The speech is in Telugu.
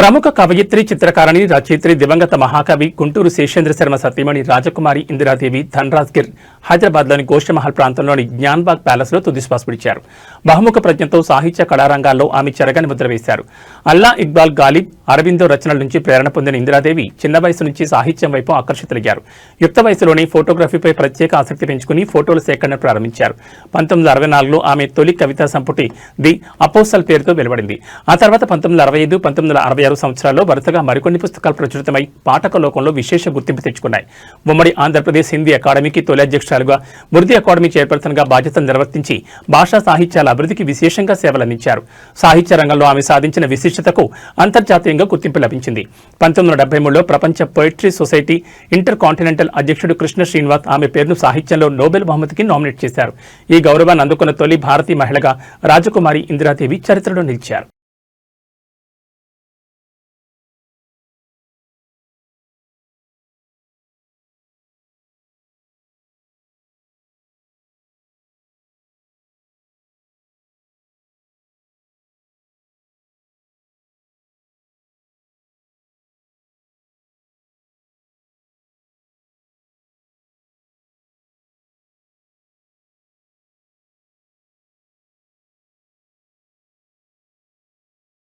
ప్రముఖ కవయిత్రి, చిత్రకారిణి, రచయిత్రి, దివంగత మహాకవి గుంటూరు శేషేంద్ర శర్మ సతీమణి రాజకుమారి ఇందిరాదేవి ధన్రాజ్గిర్ హైదరాబాద్లోని గోషమహల్ ప్రాంతంలోని జ్ఞాన్బాగ్ ప్యాలెస్లో తుదిశ్వాస విడిచారు. బహుముఖ ప్రజ్ఞతో సాహిత్య కళారంగాల్లో ఆమె చెరగని ముద్ర వేశారు. అల్లా ఇక్బాల్ గాలిబ్, అరవిందో రచనల నుంచి ప్రేరణ పొందిన ఇందిరాదేవి చిన్న వయసు నుంచి సాహిత్యం వైపు ఆకర్షితులయ్యారు. యుక్త వయసులోనే ఫోటోగ్రఫీపై ప్రత్యేక ఆసక్తి పెంచుకుని ఫోటోల సేకరణ ప్రారంభించారు. 1964లో ఆమె తొలి కవితా సంపుటి ది అపోసల్ పేరుతో వెలువడింది. ఆ తర్వాత 1965, 1966 సంవత్సరాల్లో వరుసగా మరికొన్ని పుస్తకాలు ప్రచురితమై పాఠక లోకంలో విశేష గుర్తింపు తెచ్చుకున్నాయి. ఉమ్మడి ఆంధ్రప్రదేశ్ హిందీ అకాడమీకి తొలి అధ్యక్షురాలుగా, ముర్ది అకాడమీ చైర్పర్సన్గా బాధ్యతలు నిర్వర్తించి భాషా సాహిత్యాల అభివృద్ధికి విశేషంగా సేవలందించారు. సాహిత్య రంగంలో ఆమె సాధించిన విశిష్టతకు అంతర్జాతీయంగా గుర్తింపు లభించింది. 1973లో ప్రపంచ పొయిట్రీ సొసైటీ ఇంటర్ కాంటినెంటల్ అధ్యక్షుడు కృష్ణ శ్రీనివాస్ ఆమె పేరును సాహిత్యంలో నోబెల్ బహుమతికి నామినేట్ చేశారు. ఈ గౌరవాన్ని అందుకున్న తొలి భారతీయ మహిళగా రాజకుమారి ఇందిరాదేవి చరిత్రలో నిలిచారు.